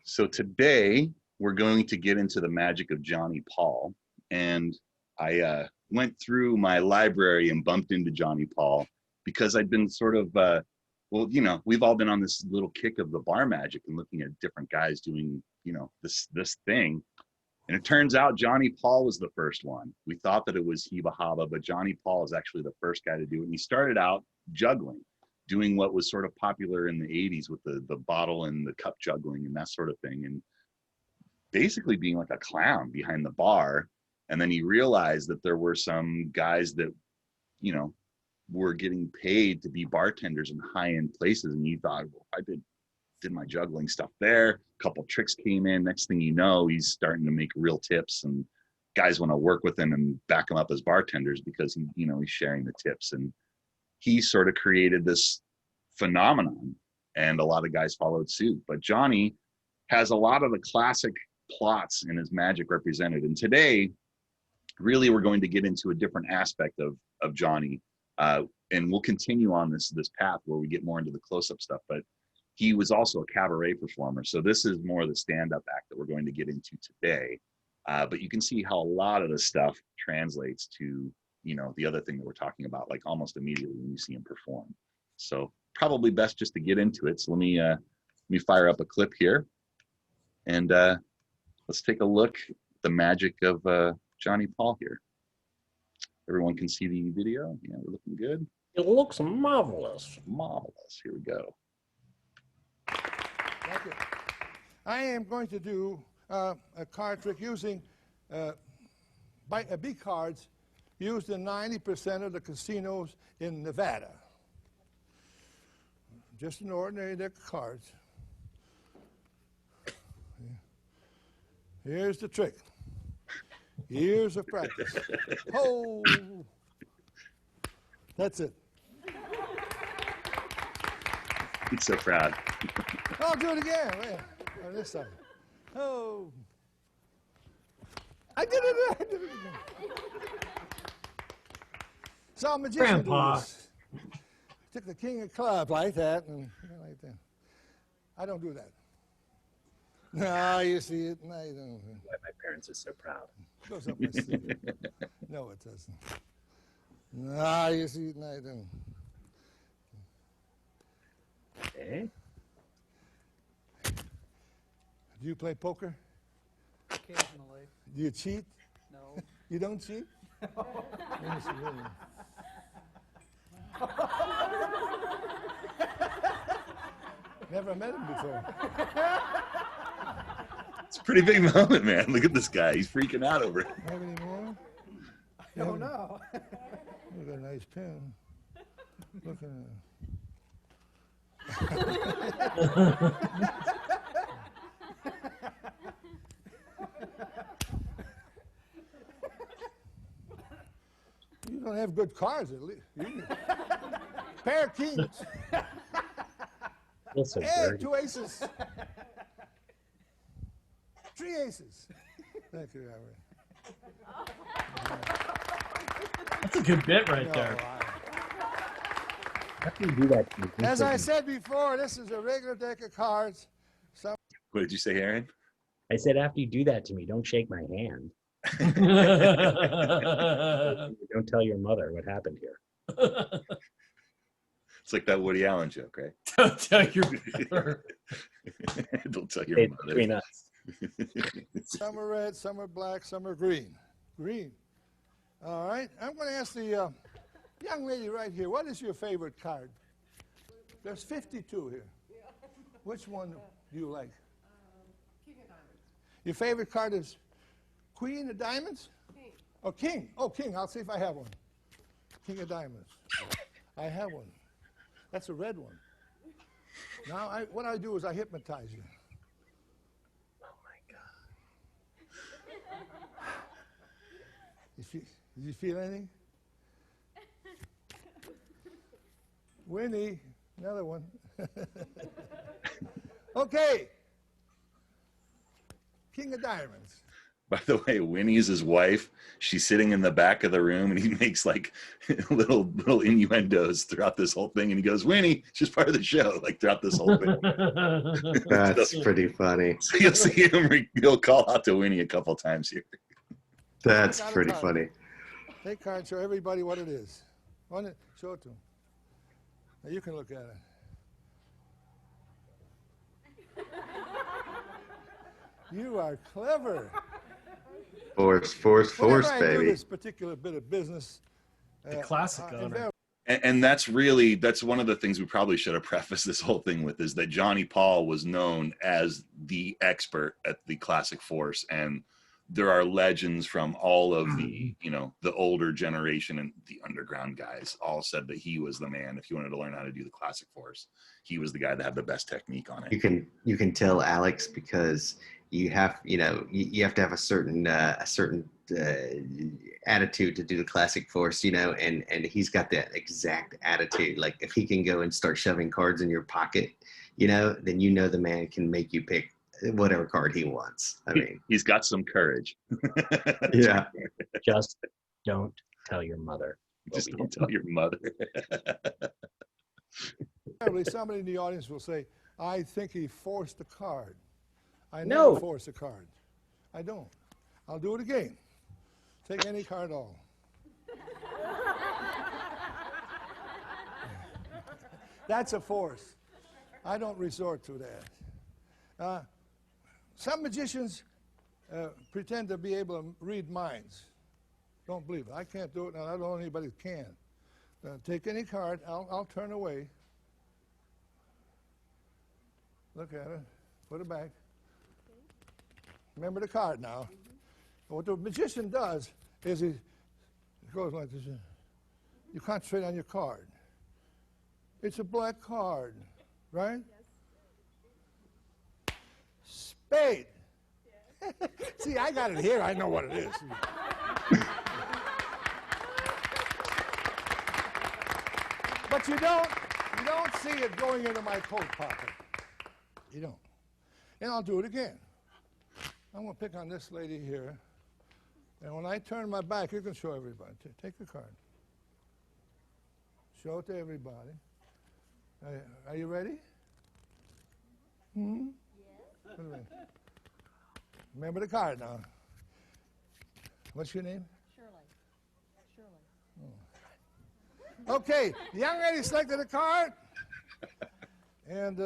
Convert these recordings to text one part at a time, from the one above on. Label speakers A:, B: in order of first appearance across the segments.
A: So today we're going to get into the magic of Johnny Paul. And I went through my library and bumped into Johnny Paul because I'd been sort of, well, you know, we've all been on this little kick of the bar magic and looking at different guys doing, you know, this thing. And it turns out Johnny Paul was the first one. We thought that it was Heba Haba, but Johnny Paul is actually the first guy to do it. And he started out juggling, doing what was sort of popular in the 80s with the bottle and the cup juggling and that sort of thing. And basically being like a clown behind the bar. And then he realized that there were some guys that, you know, were getting paid to be bartenders in high-end places. And he thought, well, if I did my juggling stuff there, a couple tricks came in, next thing you know, he's starting to make real tips and guys want to work with him and back him up as bartenders because he, you know, he's sharing the tips. And he sort of created this phenomenon and a lot of guys followed suit. But Johnny has a lot of the classic plots in his magic represented. And today, really, we're going to get into a different aspect of Johnny. And we'll continue on this path where we get more into the close-up stuff. But he was also a cabaret performer. So this is more the stand-up act that we're going to get into today. But you can see how a lot of the stuff translates to, you know, the other thing that we're talking about, like almost immediately when you see him perform. So probably best just to get into it. So let me fire up a clip here. And let's take a look at the magic of Johnny Paul here. Everyone can see the video. Yeah, we're looking good.
B: It looks marvelous.
A: Marvelous. Here we go.
C: Thank you. I am going to do a card trick using B cards used in 90% of the casinos in Nevada. Just an ordinary deck of cards. Here's the trick. Years of practice. Oh, that's it.
A: He's so proud.
C: I'll do it again. Wait, this time. Oh, I did it. I did it again. So a magician do this. Took the king of clubs like that and like that. I don't do that. No, you see it. No, you don't.
B: Why my parents are so proud.
C: It goes up my sleeve. No, it doesn't. No, you see it. No, you don't.
B: Okay.
C: Do you play poker?
D: Occasionally.
C: Do you cheat?
D: No.
C: You don't cheat? Yes, you really. Never met him before.
A: It's a pretty big moment, man. Look at this guy. He's freaking out over it.
C: Have any more?
D: I don't know.
C: Look at a nice pen. Look at that. You don't have good cards, at least. Pair of kings.
B: Feels so
C: Hey,
B: dirty.
C: 2 aces. 3 aces. Thank you, Howard.
E: That's a good bit right
C: No,
E: there.
B: How can you do that to me?
C: As I said before, this is a regular deck of cards.
A: What did you say, Aaron?
B: I said, after you do that to me, don't shake my hand. Don't tell your mother what happened here.
A: It's like that Woody Allen joke, right?
E: Don't tell your mother.
A: Don't tell your
B: It's
A: mother.
B: between us.
C: Some are red, some are black, some are green. Green. All right. I'm going to ask the young lady right here, what is your favorite card? There's 52 here. Which one do you like?
D: King of diamonds.
C: Your favorite card is Queen of Diamonds?
D: King.
C: Oh, King. Oh, King. I'll see if I have one. King of Diamonds. I have one. That's a red one. Now, what I do is I hypnotize you.
B: Oh my God.
C: Did you feel anything? Winnie, another one. Okay. King of Diamonds.
A: By the way, Winnie's his wife. She's sitting in the back of the room, and he makes like little innuendos throughout this whole thing. And he goes, "Winnie, it's just part of the show." Like throughout this whole thing,
F: That's pretty funny.
A: so you'll see him. He'll call out to Winnie a couple times here.
F: That's
C: Got a
F: pretty
C: card.
F: funny.
C: Take card, show everybody what it is. Show it to them. Now you can look at it. You are clever.
F: Force,
C: Whenever I do
F: baby.
C: this particular bit of business,
E: The classic owner.
C: invariably
A: And that's one of the things we probably should have prefaced this whole thing with, is that Johnny Paul was known as the expert at the classic force, and there are legends from all of the the older generation and the underground guys all said that he was the man. If you wanted to learn how to do the classic force, he was the guy that had the best technique on it.
F: You can tell, Alex, because you have you have to have a certain attitude to do the classic force, and he's got that exact attitude. Like if he can go and start shoving cards in your pocket, then the man can make you pick whatever card he wants. I mean,
A: He's got some courage.
F: yeah.
B: Just don't tell your mother.
A: Just don't tell your mother.
C: somebody in the audience will say, "I think he forced the card." I
B: No.
C: never force a card. I don't. I'll do it again. Take any card at all. That's a force. I don't resort to that. Some magicians pretend to be able to read minds. Don't believe it. I can't do it, and I don't know anybody that can. Take any card. I'll turn away. Look at it. Put it back. Remember the card now. What the magician does is he goes like this. You concentrate on your card. It's a black card, right? Yes. Spade. Yes. See, I got it here. I know what it is. But you don't see it going into my coat pocket. You don't. And I'll do it again. I'm going to pick on this lady here. And when I turn my back, you can show everybody. Take the card. Show it to everybody. Are you ready? Hmm? Yes. Remember the card now. What's your name?
D: Shirley.
C: Okay, the young lady selected a card. And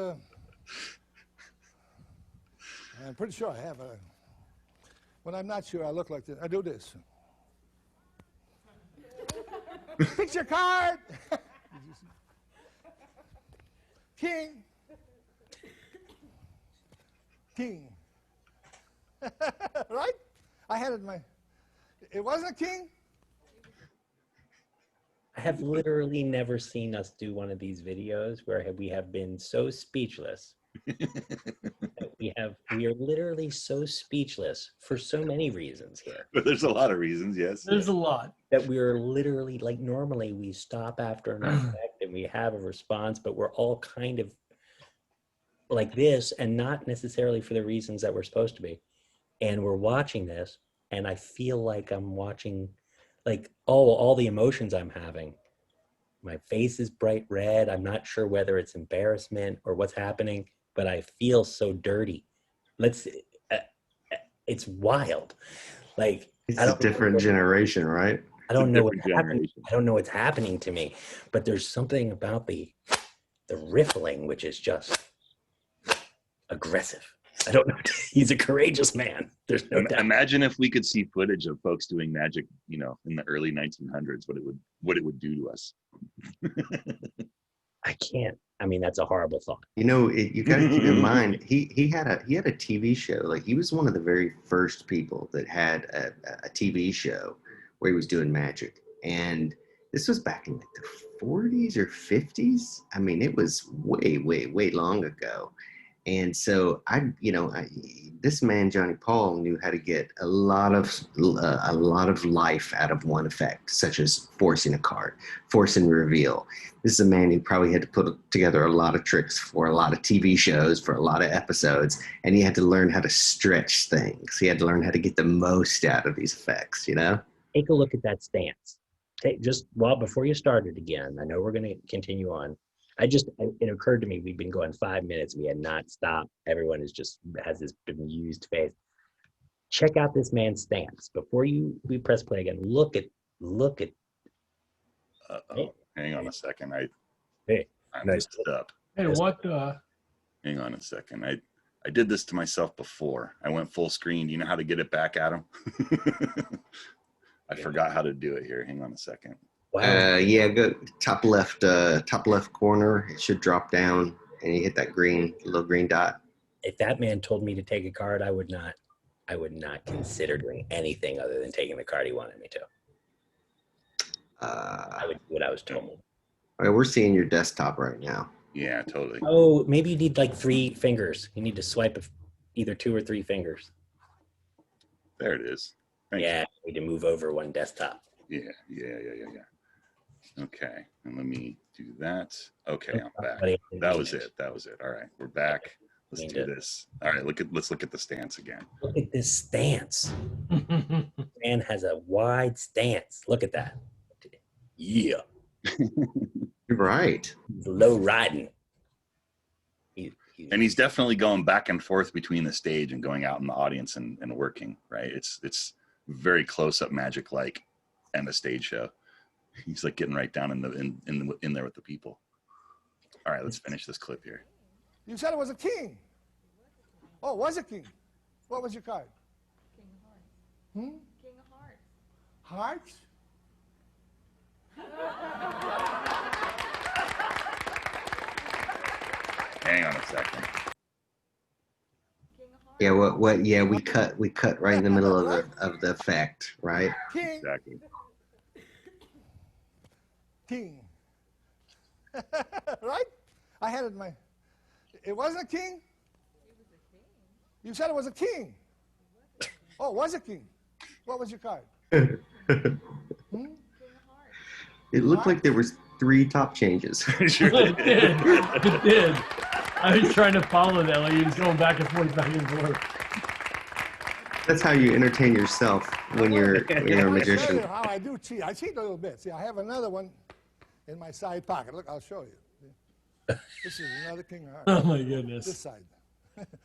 C: I'm pretty sure I have a... When I'm not sure, I look like this. I do this. Pick your card. King. King. Right? I had it in my... It wasn't a king?
B: I have literally never seen us do one of these videos where we have been so speechless. We are literally so speechless for so many reasons here.
A: But there's a lot of reasons, yes.
E: There's a lot.
B: That we're literally, like, normally we stop after an effect and we have a response, but we're all kind of like this, and not necessarily for the reasons that we're supposed to be. And we're watching this, and I feel like I'm watching, like, all the emotions I'm having. My face is bright red. I'm not sure whether it's embarrassment or what's happening, but I feel so dirty. It's wild. Like,
F: It's a different generation, right?
B: I don't know
A: Different generation.
B: I don't know what's happening to me, but there's something about the riffling which is just aggressive. I don't know. He's a courageous man. There's no doubt.
A: Imagine if we could see footage of folks doing magic, in the early 1900s, what it would do to us.
B: I can't. I mean, that's a horrible thought.
F: You got to keep in mind he had a TV show. Like, he was one of the very first people that had a TV show where he was doing magic, and this was back in like the 40s or 50s. I mean, it was way long ago. And so this man Johnny Paul knew how to get a lot of life out of one effect, such as forcing a card, forcing reveal. This is a man who probably had to put together a lot of tricks for a lot of TV shows, for a lot of episodes, and he had to learn how to stretch things. He had to learn how to get the most out of these effects, you know?
B: Take a look at that stance. Before you started again, I know we're going to continue on. It occurred to me, we've been going 5 minutes. We had not stopped. Everyone has this bemused face. Check out this man's stance. Before we press play again, look at.
A: Uh-oh. Hang on a second. I'm
B: Nice.
A: messed up.
E: Hey, what the?
A: Hang on a second. I did this to myself before. I went full screen. Do you know how to get it back at him? I forgot how to do it here. Hang on a second.
B: Wow.
F: Go top left corner. It should drop down, and you hit that little green dot.
B: If that man told me to take a card, I would not consider doing anything other than taking the card he wanted me to. I would do what I was told.
F: All right, we're seeing your desktop right now.
A: Yeah, totally.
B: Oh, maybe you need like 3 fingers. You need to swipe either 2 or 3 fingers.
A: There it is. Thanks.
B: Yeah, you need to move over one desktop.
A: Yeah. Okay, and let me do that. Okay, I'm back. That was it. All right, we're back. Let's do this. All right, let's look at the stance again.
B: Look at this stance. Man has a wide stance. Look at that. Yeah.
F: You're right.
B: He's low riding.
A: And he's definitely going back and forth between the stage and going out in the audience and working, right? It's very close-up magic like and a stage show. He's like getting right down in there with the people. All right, let's finish this clip here.
C: You said it was a king. Oh, was a king. What was your card?
D: King of Hearts. King of Hearts.
C: Hearts?
A: Hang on a second.
D: King of Hearts.
F: Yeah, what yeah, we cut right in the middle of the effect, right?
C: King.
A: Exactly.
C: King. Right? I had it in my... It wasn't a king?
D: It was a king.
C: You said it was a king. Oh, it was a king. What was your card?
D: King of Hearts.
F: It looked like there was 3 top changes.
A: Sure
E: It did. It did. I was trying to follow that. Like he was going back and forth.
F: That's how you entertain yourself when you're a
C: Let me show
F: magician.
C: you how I do cheat. I cheat a little bit. See, I have another one in my side pocket. Look, I'll show you. This is another king of hearts.
E: Oh my
C: This
E: goodness.
C: side.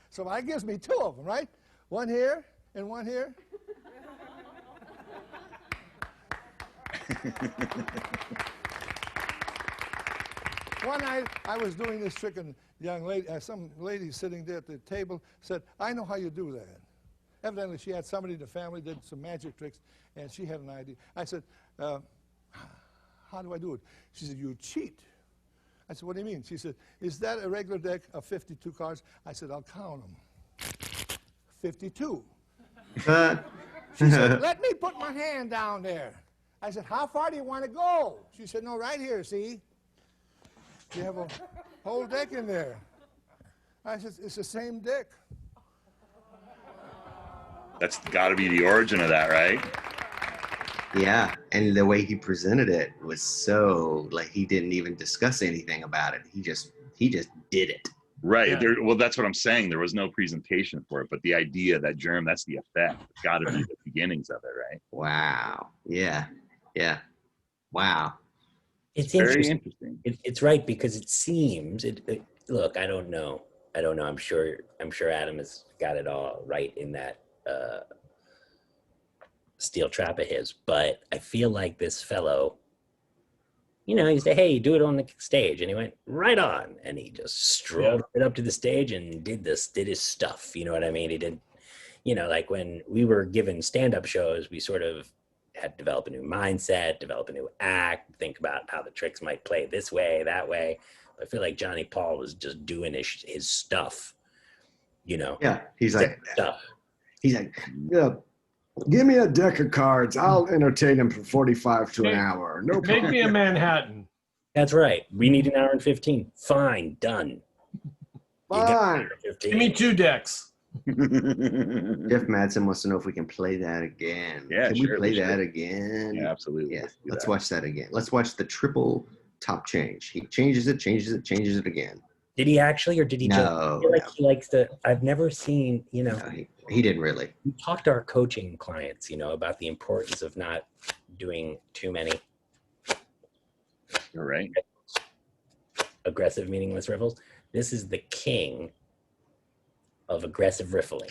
C: So that gives me 2 of them, right? One here and one here. One night I was doing this trick, and some lady sitting there at the table said, "I know how you do that." Evidently, she had somebody in the family did some magic tricks, and she had an idea. I said, "How do I do it?" She said, "You cheat." I said, "What do you mean?" She said, "Is that a regular deck of 52 cards?" I said, "I'll count them. 52. She said, "Let me put my hand down there." I said, "How far do you want to go?" She said, "No, right here, see? You have a whole deck in there." I said, "It's the same deck."
A: That's got to be the origin of that, right?
F: Yeah, and the way he presented it was so like he didn't even discuss anything about it. He just did it.
A: Right.
E: Yeah.
A: Well, that's what I'm saying. There was no presentation for it, but the idea, that germ, that's the effect. It's got to be the beginnings of it, right?
F: Wow. Yeah. Yeah. Wow.
B: It's
A: Very
B: interesting. It's right because it seems. Look, I don't know. I'm sure Adam has got it all right in that steel trap of his. But I feel like this fellow, he said, "Hey, do it on the stage," and he went right on, and he just strolled right up to the stage and did his stuff. You know what I mean? He did, like when we were given stand-up shows, we sort of had to develop a new mindset, develop a new act, think about how the tricks might play this way, that way. I feel like Johnny Paul was just doing his stuff,
F: Yeah. He's like,
B: stuff.
G: Yeah, give me a deck of cards. I'll entertain him for 45 to an hour. No
E: Make
G: problem.
E: me a Manhattan.
B: That's right. We need an hour and 15. Fine, done.
G: Fine.
E: Give me 2 decks.
F: Jeff Madsen wants to know if we can play that again.
A: Yeah,
F: Can
A: sure,
F: we play
A: we should.
F: that again?
A: Yeah, absolutely.
F: Yeah,
A: do
F: let's
A: that.
F: watch that again. Let's watch the triple top change. He changes it again.
B: Did he actually, or did he just? I
F: No,
B: feel like
F: no,
B: he likes to. I've never seen.
F: no, he didn't really.
B: We talk to our coaching clients, about the importance of not doing too many
A: All right.
B: aggressive, meaningless riffles. This is the king of aggressive riffling.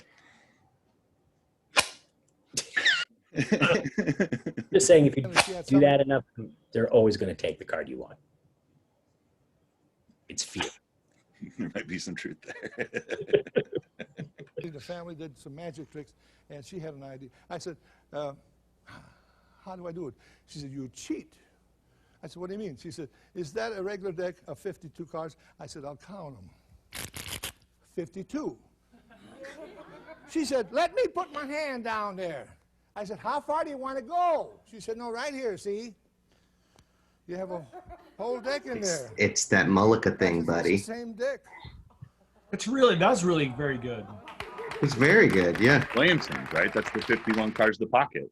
B: Just saying, if you do that enough, they're always going to take the card you want. It's fear.
A: There might be some truth there.
C: The family did some magic tricks, and she had an idea. I said, how do I do it? She said, you cheat. I said, what do you mean? She said, is that a regular deck of 52 cards? I said, I'll count them. 52. She said, let me put my hand down there. I said, how far do you want to go? She said, no, right here, see? You have a whole deck in there.
F: It's that Mullica thing,
C: It's
F: buddy.
C: the same deck.
E: That's really very good.
F: It's very good, yeah.
A: Williamson's, right? That's the 51 cards to pocket.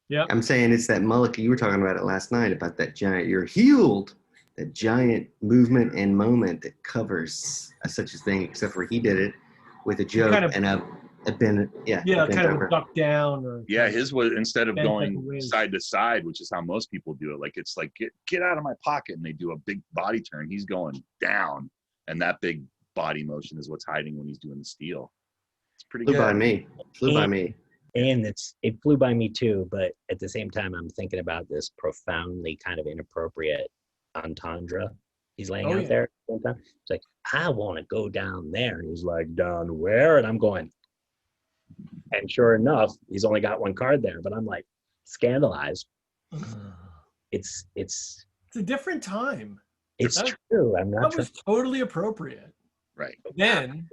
E: Yeah.
F: I'm saying it's that Mullica. You were talking about it last night about that giant. You're healed. That giant movement and moment that covers such a thing. Except for he did it with a joke
E: Kind of-
F: and a bent. Yeah.
E: Yeah,
F: a bent
E: kind
F: over.
E: of duck down or
A: Yeah, his was instead of
E: Bent like
A: going
E: a wing.
A: side to side, which is how most people do it. Like it's like get out of my pocket, and they do a big body turn. He's going down, and that big body motion is what's hiding when he's doing the steal. It's pretty
F: Flew
A: good.
F: by me. Flew by me.
B: And it flew by me too, but at the same time, I'm thinking about this profoundly kind of inappropriate entendre he's laying out
E: yeah.
B: there. It's like, I want to go down there. And he's like, down where? And I'm going, and sure enough, he's only got one card there, but I'm like scandalized. It's
E: It's a different time. That-
B: true. I'm not
E: That was totally appropriate.
A: Right.
E: Then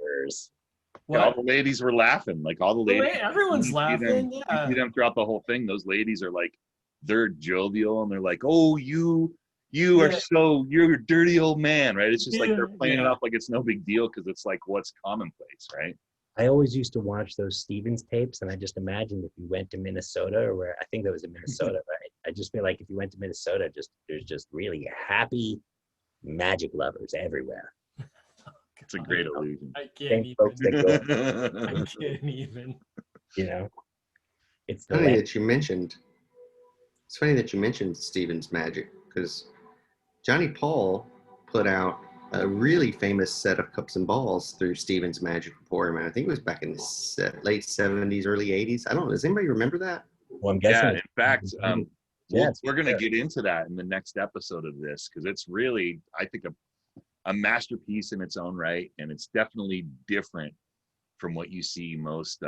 A: Yeah, all
E: what?
A: the ladies were laughing. Like all the ladies.
E: Everyone's
A: you see
E: laughing.
A: You
E: Yeah.
A: see them throughout the whole thing. Those ladies are like, they're jovial, and they're like, "Oh, you are
E: Yeah.
A: you're a dirty old man," right? It's just like they're
E: Yeah,
A: playing it
E: yeah.
A: off like it's no big deal because it's like what's commonplace, right?
B: I always used to watch those Stevens tapes, and I just imagined if you went to Minnesota, or where I think that was in Minnesota, right? I just feel like if you went to Minnesota, there's just really happy magic lovers everywhere.
A: It's a great illusion.
E: I can't
B: Same
E: even.
B: folks that go,
E: I can't even.
B: It's the
F: Funny
B: land.
F: that you mentioned. It's funny that you mentioned Stevens Magic because Johnny Paul put out a really famous set of cups and balls through Stevens Magic Emporium, and I think it was back in the late '70s, early '80s. I don't know. Does anybody remember that?
B: Well, I'm guessing.
A: Yeah, in fact,
B: Yes,
A: we're going to get into that in the next episode of this because it's really, I think, a masterpiece in its own right, and it's definitely different from what you see most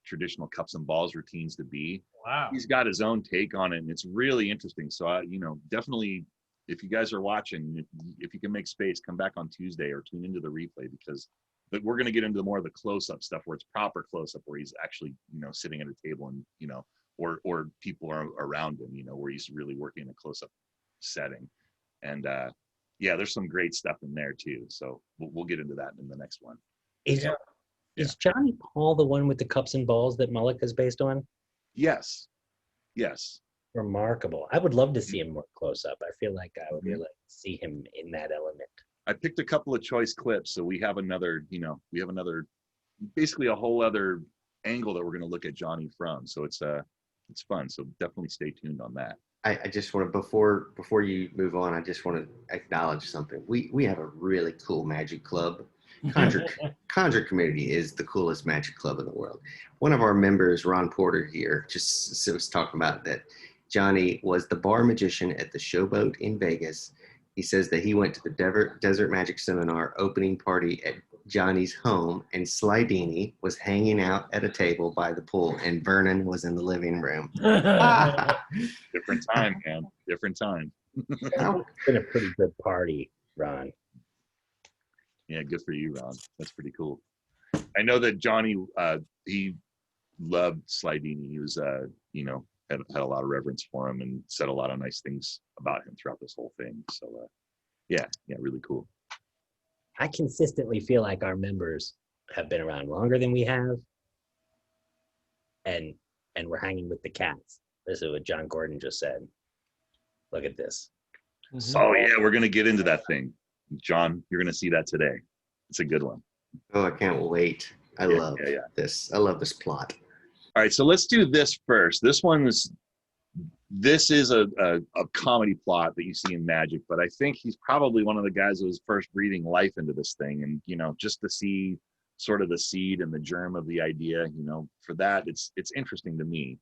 A: traditional cups and balls routines to be.
E: Wow.
A: He's got his own take on it, and it's really interesting. So, definitely, if you guys are watching, if you can make space, come back on Tuesday or tune into the replay because we're going to get into more of the close-up stuff where it's proper close-up, where he's actually, sitting at a table and, or people are around him, where he's really working in a close-up setting. And yeah, there's some great stuff in there too. So we'll get into that in the next one.
B: Is Johnny Paul the one with the cups and balls that Mullica is based on?
A: Yes.
B: Remarkable. I would love to see him more close up. I feel like I would really like to see him in that element.
A: I picked a couple of choice clips, so we have another, basically a whole other angle that we're going to look at Johnny from. So it's fun. So definitely stay tuned on that.
F: I just want to before you move on, I just want to acknowledge something. We have a really cool magic club. Conjure community is the coolest magic club in the world. One of our members, Ron Porter here, just was talking about that Johnny was the bar magician at the Showboat in Vegas. He says that he went to the Desert Magic Seminar opening party at Johnny's home, and Slidini was hanging out at a table by the pool, and Vernon was in the living room.
A: Different time, man. Different time.
B: It's been a pretty good party, Ron.
A: Yeah, good for you, Ron. That's pretty cool. I know that Johnny, he loved Slidini. He was, had a lot of reverence for him and said a lot of nice things about him throughout this whole thing. So, yeah, really cool.
B: I consistently feel like our members have been around longer than we have, and we're hanging with the cats. This is what John Gordon just said. Look at this.
A: Oh yeah, we're gonna get into that thing, John. You're gonna see that today. It's a good one.
F: Oh, I can't wait. I love
A: yeah.
F: this. I love this plot.
A: All right, so let's do this first. This is a comedy plot that you see in Magic, but I think he's probably one of the guys who was first breathing life into this thing, and just to see sort of the seed and the germ of the idea, for that it's interesting to me.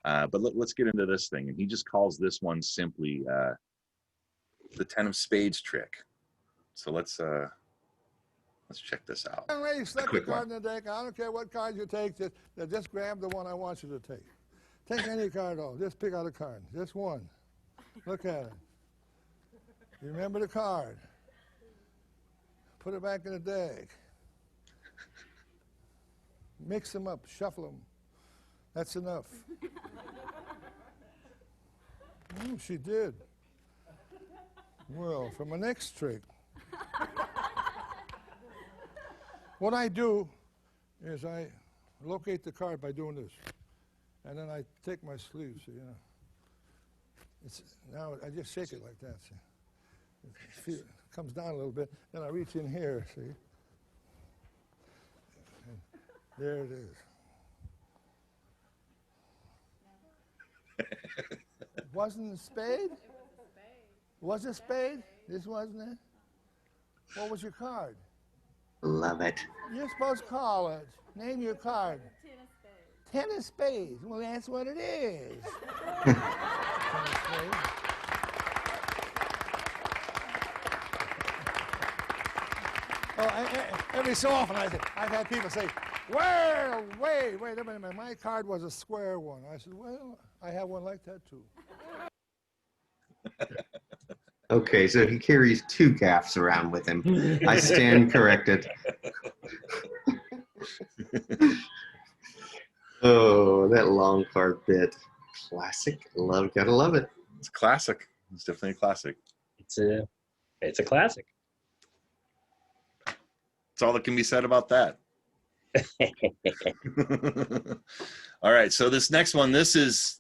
A: But let's get into this thing, and he just calls this one simply the 10 of Spades trick. So let's check this out.
C: Young lady, select a
A: quick
C: card in the deck. I don't care what card you take. Just grab the one I want you to take. Take any card off. Just pick out a card. Just one. Look at it. You remember the card. Put it back in the deck. Mix them up. Shuffle them. That's enough. She did. Well, for my next trick, what I do is I locate the card by doing this. And then I take my sleeve, see, now I just shake it like that, see. It comes down a little bit, then I reach in here, see. And there it is. Wasn't a spade? Was it a spade? This wasn't it? What was your card?
F: Love it.
C: You're supposed to call it. Name your card. Ten of spades. Well, that's what it is. Every so often I've had people say, well, wait a minute. My card was a square one. I said, well, I have one like that too.
F: Okay, so he carries 2 gaffs around with him. I stand corrected. Oh, that long card bit. Classic. Gotta love it.
A: It's classic. It's definitely a classic.
B: It's a classic.
A: That's all that can be said about that. All right, so this next one, this is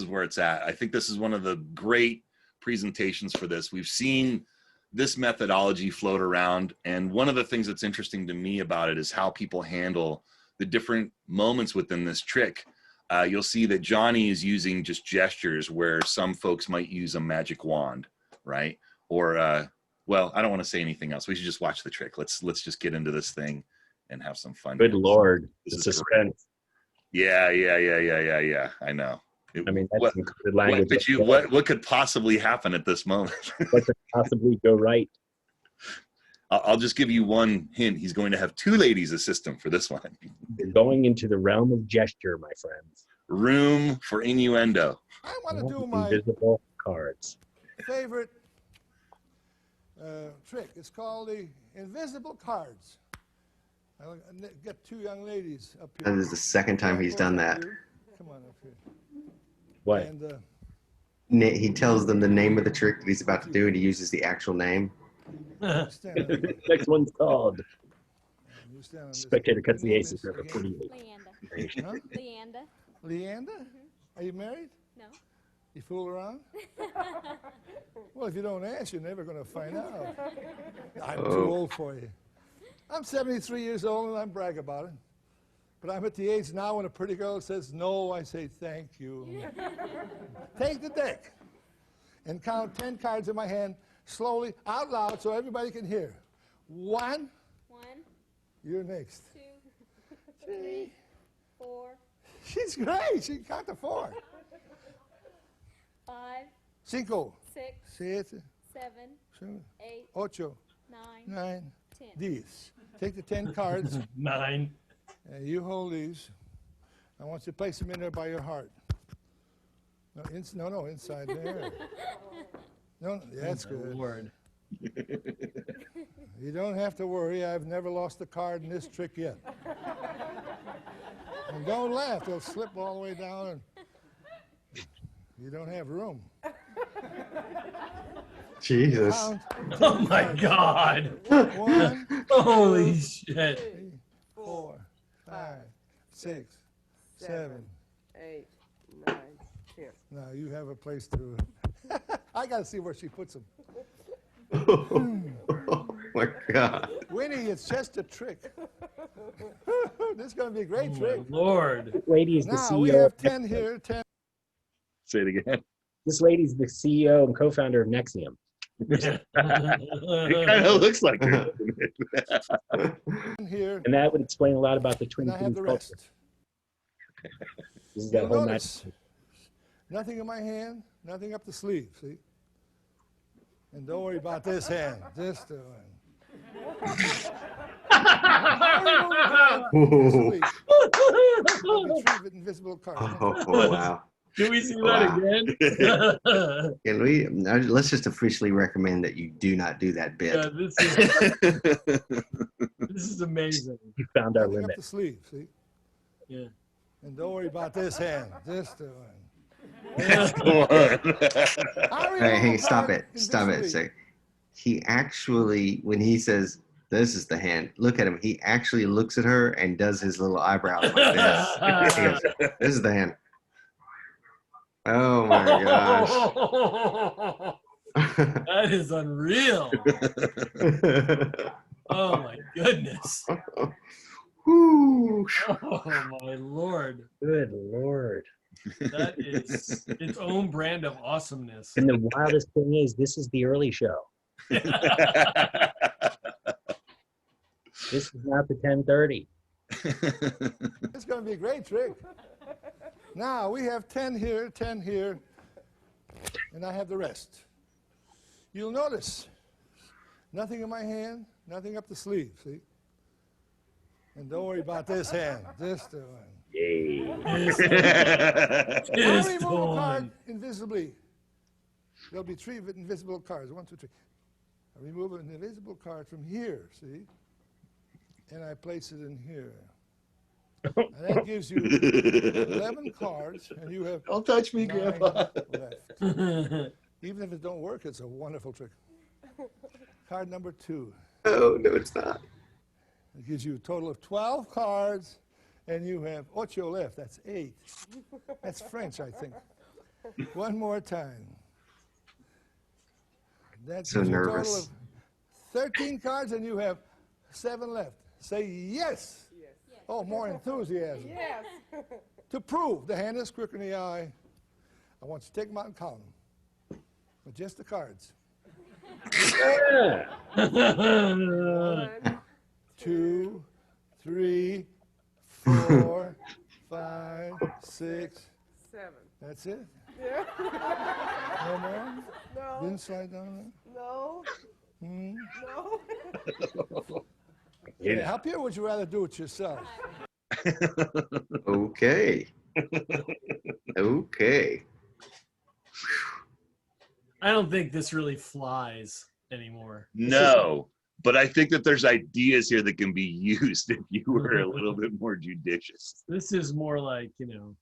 A: where it's at. I think this is one of the great presentations for this. We've seen this methodology float around, and one of the things that's interesting to me about it is how people handle the different moments within this trick. You'll see that Johnny is using just gestures where some folks might use a magic wand, right? Or well, I don't want to say anything else. We should just watch the trick. Let's just get into this thing and have some fun.
B: Good Lord, the
A: is
B: suspense.
A: Yeah. I know.
B: I mean, that's encoded language.
A: What could possibly happen at this moment?
B: What could possibly go right?
A: I'll just give you one hint. He's going to have 2 ladies assist him for this one.
B: You're going into the realm of gesture, my friends.
A: Room for innuendo.
C: I want to do my
B: Invisible cards.
C: favorite trick. It's called the invisible cards. I'll get 2 young ladies up here.
F: That is the second time he's done that.
C: Come on up here.
B: What?
C: And,
F: He tells them the name of the trick that he's about to do, and he uses the actual name.
C: stand up.
B: Next one's called
C: You stand on this.
B: Spectator Cuts the
C: Your name
B: Aces,
C: is
B: River
C: again?
B: 48.
D: Leanda.
C: Huh?
D: Leanda.
C: Leanda? Are you married?
D: No.
C: You fool around? Well, if you don't ask, you're never going to find out. I'm too old for you. I'm 73 years old, and I brag about it. But I'm at the age now when a pretty girl says no, I say thank you. Take the deck and count 10 cards in my hand slowly, out loud, so everybody can hear. 1.
D: 1,
C: You're next.
D: 2,
C: 3.
D: 4,
C: She's great. She can count to 4.
D: 5,
C: 5,
D: 6,
C: 6,
D: 7,
C: 7,
D: 8,
C: 8,
D: 9,
C: 9,
D: 10.
C: 10. Take the 10 cards.
E: 9.
C: And you hold these. I want you to place them in there by your heart. No, inside there. No, that's good.
E: Lord.
C: You don't have to worry. I've never lost a card in this trick yet. And don't laugh. They'll slip all the way down, and you don't have room.
F: Jesus.
C: Count.
E: Oh my God.
C: 1,
E: Holy
C: 2,
E: shit.
C: 3, 4, 5, 6, 7.
H: 8, 9, 10.
C: Now you have a place to. I got to see where she puts them.
F: Oh my God.
C: Winnie, it's just a trick. This is going to be a great
E: Oh
C: trick.
E: my Lord.
B: This lady is the
C: Now
B: CEO.
C: we have
B: of
C: 10
B: Nexium.
C: here, 10.
A: Say it again.
B: This lady's the CEO and co-founder of Nexium.
A: It kind of looks like her. Doesn't it?
C: Here,
B: And that would explain a lot about the Twin
C: and I have
B: Cities
C: the
B: culture.
C: rest.
B: This is that
C: You'll
B: whole
C: notice
B: magic.
C: nothing in my hand, nothing up the sleeve, see? And don't worry about this hand, just the one.
F: Oh,
C: Retrieve invisible card.
F: wow.
E: Can we see
F: Wow.
E: that again?
F: Can we? Let's just officially recommend that you do not do that bit.
E: Yeah, this is amazing.
B: You found our
C: Nothing up
B: limit.
C: the sleeve, see?
E: Yeah.
C: And don't worry about this hand, just the one.
A: Come on.
C: I
F: All right, hey,
C: remove
F: stop
C: card
F: it. Stop it.
C: invisibly.
F: So he actually, when he says, this is the hand, look at him. He actually looks at her and does his little eyebrows like this. He goes, this is the hand. Oh my gosh.
E: That is unreal. Oh my goodness.
F: Whew.
E: Oh my Lord.
B: Good Lord.
E: That is its own brand of awesomeness.
B: And the wildest thing is, this is the early show. This is not the 10:30.
C: It's going to be a great trick. Now we have 10 here, and I have the rest. You'll notice nothing in my hand, nothing up the sleeve, see? And don't worry about this hand, just the one.
B: Yay.
C: I
E: This
C: remove a card
E: one.
C: invisibly. There'll be 3 invisible cards. 1, 2, 3. I remove an invisible card from here, see? And I place it in here. And that gives you 11 cards, and you have
A: Don't touch me,
C: 9
A: Grandpa.
C: left. Even if it don't work, it's a wonderful trick. Card number 2.
F: Oh, no, it's not.
C: It gives you a total of 12 cards, and you have 8 left. That's 8. That's French, I think. One more time. That
F: So
C: gives you a total
F: nervous.
C: of 13 cards, and you have 7 left. Say yes. Oh, more enthusiasm.
H: Yes.
C: To prove the hand is quicker than the eye, I want you to take them out and count them. But just the cards. 1, 2, 3, 4, 5, 6.
H: 7.
C: That's it?
H: Yeah.
C: No more?
H: No.
C: Didn't slide down
H: No.
C: there? Hmm?
H: No.
C: Yeah. How Pierre would you rather do it yourself?
F: Okay. Okay.
E: I don't think this really flies anymore.
A: No, but I think that there's ideas here that can be used if you were a little bit more judicious.
E: This is more like, you know.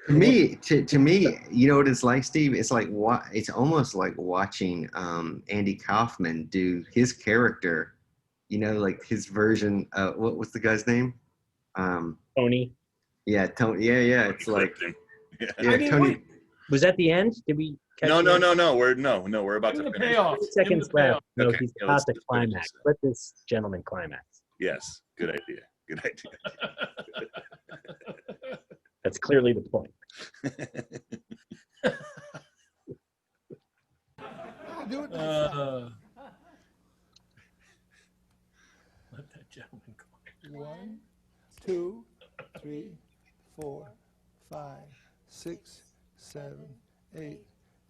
F: To me, you know what it's like, Steve? It's like it's almost like watching Andy Kaufman do his character. You know, like his version. What was the guy's name?
B: Tony.
F: Yeah, Tony. Yeah. It's like
A: Yeah.
F: yeah,
B: I mean,
F: Tony.
B: Was that the end? Did we catch
A: No,
B: the end?
A: no. We're about
E: Give
A: to
E: him the
A: finish.
E: payoff.
B: 30 seconds left. No,
A: Okay,
B: he's
A: yeah,
B: got
A: let's
B: the
A: just finish
B: climax.
A: this.
B: Let this gentleman climax.
A: Yes, good idea. Good idea.
B: That's clearly the point.
C: Do it myself.
E: Let that gentleman go.
C: 1, 2, 3, 4, 5, 6, 7, 8,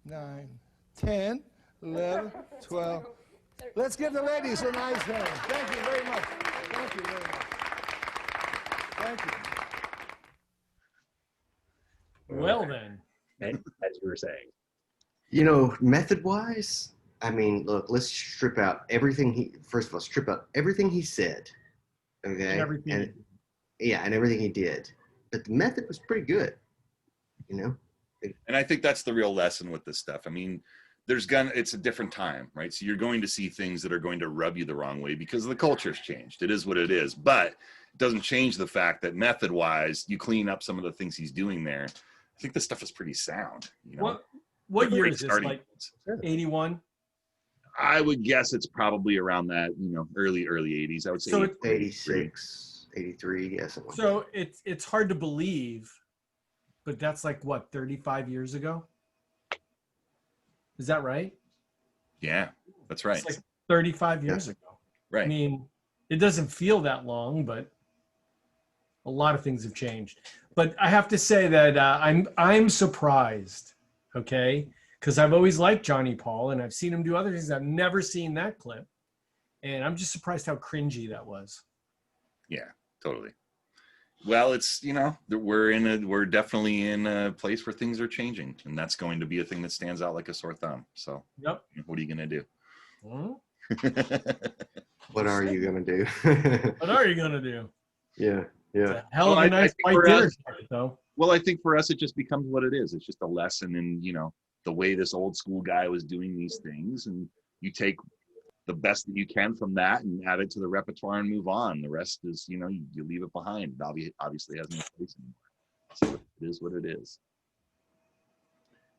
C: 9, 10, 11, 12. Let's give the ladies a nice hand. Thank you very much. Thank you very much. Thank you.
E: Well then.
B: As you were saying.
F: You know, method-wise, I mean, look, let's strip out everything first of all, strip out everything he said. Okay.
E: And everything he did.
F: Yeah, and everything he did. But the method was pretty good. You know?
A: And I think that's the real lesson with this stuff. I mean, it's a different time, right? So you're going to see things that are going to rub you the wrong way because the culture's changed. It is what it is. But it doesn't change the fact that method-wise, you clean up some of the things he's doing there. I think this stuff is pretty sound. You know?
E: What
A: They're
E: year
A: great
E: is this?
A: starting
E: Like
A: points.
E: 81?
A: I would guess it's probably around that, early 80s. I would say
E: So
F: 86, 83, yeah, something like
E: So it's hard to believe, but that's like what, 35 years ago? Is that right?
A: Yeah, that's right.
E: It's like 35 years ago.
A: Right.
E: I mean, it doesn't feel that long, but a lot of things have changed. But I have to say that I'm surprised, okay? Because I've always liked Johnny Paul, and I've seen him do other things. I've never seen that clip, and I'm just surprised how cringy that was.
A: Yeah, totally. Well, it's, we're definitely in a place where things are changing, and that's going to be a thing that stands out like a sore thumb. So,
E: Yep.
A: What are you going to do?
F: What are you gonna do?
E: What are you gonna do?
F: Yeah.
E: It's a hell of a nice white dinner jacket, though.
A: Well, I think for us, it just becomes what it is. It's just a lesson in, the way this old school guy was doing these things, and you take the best that you can from that and add it to the repertoire and move on. The rest is, you leave it behind. It obviously has no place anymore. So it is what it is.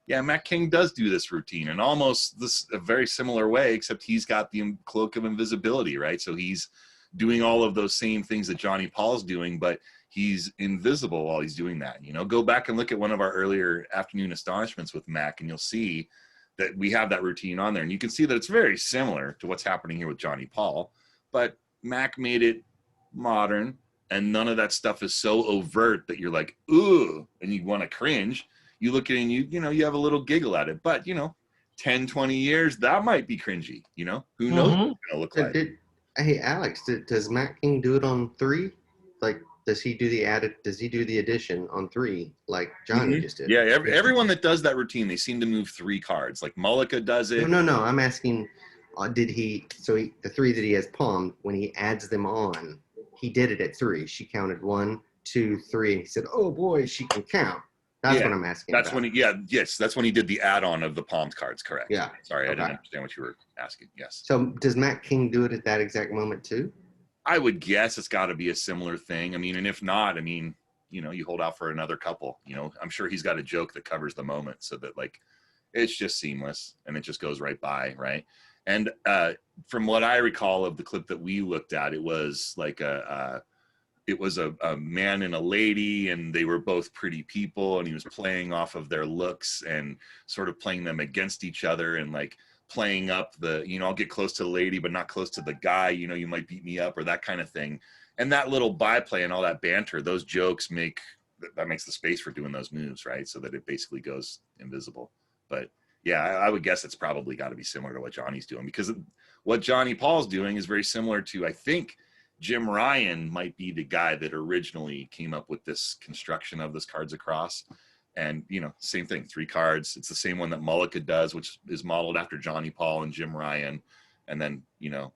A: Yeah, Matt King does do this routine in almost a very similar way, except he's got the cloak of invisibility, right? So he's doing all of those same things that Johnny Paul's doing, but he's invisible while he's doing that. Go back and look at one of our earlier afternoon astonishments with Mac, and you'll see that we have that routine on there. And you can see that it's very similar to what's happening here with Johnny Paul, but Mac made it modern, and none of that stuff is so overt that you're like, ooh, and you want to cringe. You look at it and you have a little giggle at it, but 10, 20 years, that might be cringy, who knows what it's gonna look like.
F: Hey, Alex, does Matt King do it on 3? Like, does he do the addition on 3 like Johnny just did?
A: Yeah, everyone that does that routine, they seem to move 3 cards. Like Mullica does it.
F: No. I'm asking, the 3 that he has palmed, when he adds them on, he did it at 3. She counted 1, 2, 3, and he said, "Oh boy, she can count." That's what I'm asking.
A: That's when that's when he did the add-on of the palmed cards. Correct.
F: Yeah.
A: Sorry, I didn't understand what you were asking. Yes.
F: So does Matt King do it at that exact moment too?
A: I would guess it's got to be a similar thing. I mean, and if not, you hold out for another couple. I'm sure he's got a joke that covers the moment so that it's just seamless and it just goes right by, right? And from what I recall of the clip that we looked at, it was like a man and a lady, and they were both pretty people, and he was playing off of their looks and sort of playing them against each other, and playing up the, I'll get close to the lady, but not close to the guy, you might beat me up, or that kind of thing. And that little byplay and all that banter, those jokes makes the space for doing those moves, right? So that it basically goes invisible. But yeah, I would guess it's probably got to be similar to what Johnny's doing, because what Johnny Paul's doing is very similar to, I think, Jim Ryan might be the guy that originally came up with this construction of this cards across. And, same thing, 3 cards. It's the same one that Mullica does, which is modeled after Johnny Paul and Jim Ryan. And then,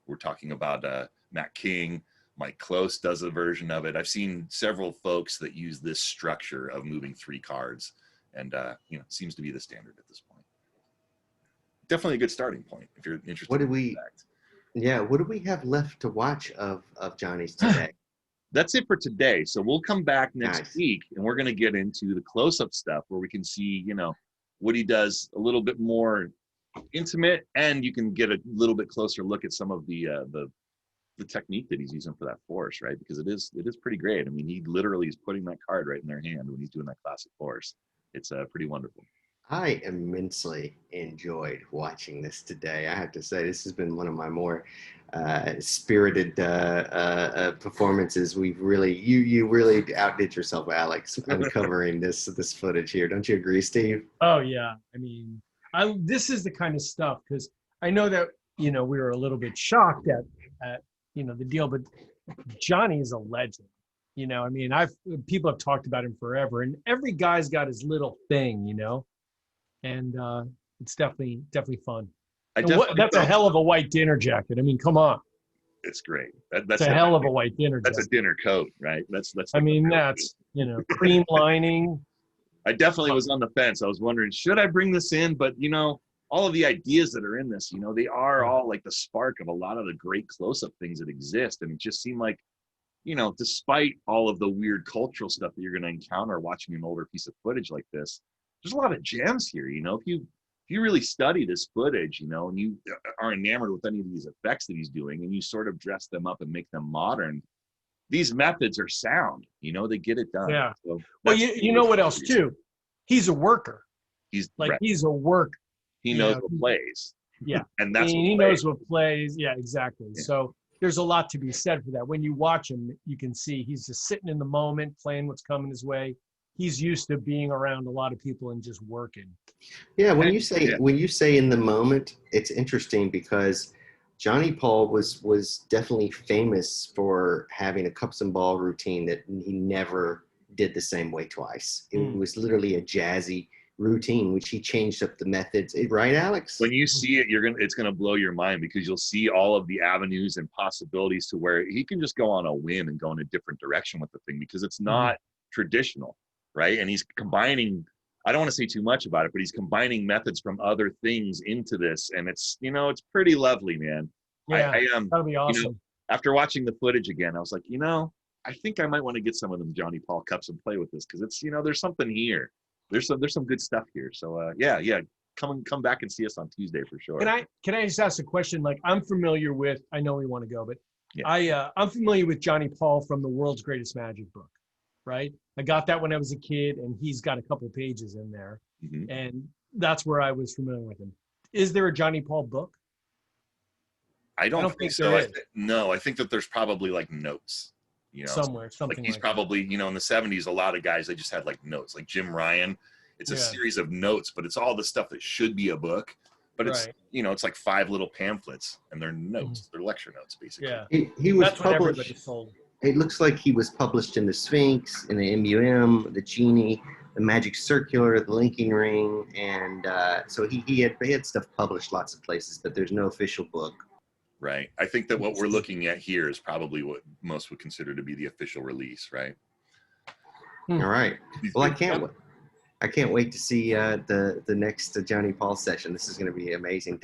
A: we're talking about Matt King. Mike Close does a version of it. I've seen several folks that use this structure of moving 3 cards. And, seems to be the standard at this point. Definitely a good starting point if you're interested.
F: What do we have left to watch of Johnny's today?
A: That's it for today. So we'll come back next week, and we're going to get into the close-up stuff where we can see, what he does a little bit more intimate, and you can get a little bit closer look at some of the technique that he's using for that force, right? Because it is pretty great. I mean, he literally is putting that card right in their hand when he's doing that classic force. It's pretty wonderful.
F: I immensely enjoyed watching this today. I have to say, this has been one of my more spirited performances. You really outdid yourself, Alex, uncovering this footage here. Don't you agree, Steve?
E: Oh yeah. I mean, this is the kind of stuff, because I know that we were a little bit shocked at the deal, but Johnny is a legend. I mean, people have talked about him forever, and every guy's got his little thing, and it's definitely fun. That's a hell of a white dinner jacket. I mean, come on.
A: It's great.
E: That's a hell of a white dinner jacket.
A: That's a dinner coat, right? That's
E: cream lining,
A: I definitely was on the fence. I was wondering, should I bring this in? But you know, all of the ideas that are in this, you know, they are all like the spark of a lot of the great close-up things that exist. And it just seemed like, you know, despite all of the weird cultural stuff that you're going to encounter watching an older piece of footage like this, there's a lot of gems here. You know, if you really study this footage, you know, and you are enamored with any of these effects that he's doing, and you sort of dress them up and make them modern, these methods are sound. You know, they get it done.
E: Yeah.
A: So
E: Well,
A: that's
E: you know what else too? He's a worker.
A: He's
E: Like
A: right.
E: he's a worker.
A: He
E: you
A: knows
E: know,
A: what plays.
E: Yeah.
A: And that's
E: he
A: what
E: knows what plays. Yeah, exactly.
A: Yeah.
E: So there's a lot to be said for that. When you watch him, you can see he's just sitting in the moment, playing what's coming his way. He's used to being around a lot of people and just working.
F: Yeah, when you say in the moment, it's interesting because Johnny Paul was definitely famous for having a cups and ball routine that he never did the same way twice. It was literally a jazzy routine, which he changed up the methods. Right, Alex?
A: When you see it, it's gonna blow your mind because you'll see all of the avenues and possibilities to where he can just go on a whim and go in a different direction with the thing because it's not traditional, right? And he's combining. I don't want to say too much about it, but he's combining methods from other things into this, and it's, you know, it's pretty lovely, man.
E: Yeah, that'll be awesome.
A: You know, after watching the footage again, I was like, you know, I think I might want to get some of them Johnny Paul cups and play with this because it's, you know, there's something here. There's some good stuff here. So yeah, come back and see us on Tuesday for sure.
E: Can I just ask a question? Like, I'm familiar with. I know we want to go, but
A: Yeah.
E: I'm familiar with Johnny Paul from the World's Greatest Magic book, right? I got that when I was a kid, and he's got a couple pages in there, and that's where I was familiar with him. Is there a Johnny Paul book?
A: I don't think so.
E: there is.
A: No, I think that there's probably like notes, you know,
E: Somewhere, something
A: like he's
E: like
A: probably, you know, in the 70s, a lot of guys, they just had like notes, like Jim Ryan. It's a series of notes, but it's all the stuff that should be a book. But it's, you know, it's like 5 little pamphlets and they're notes, they're lecture notes, basically.
E: Yeah.
F: He was
E: That's what everybody
F: published.
E: sold.
F: It looks like he was published in the Sphinx, in the MUM, the Genie, the Magic Circular, the Linking Ring, and so he had stuff published lots of places, but there's no official book.
A: Right. I think that what we're looking at here is probably what most would consider to be the official release, right?
F: All right. Well, I can't wait to see the next Johnny Paul session. This is going to be amazing.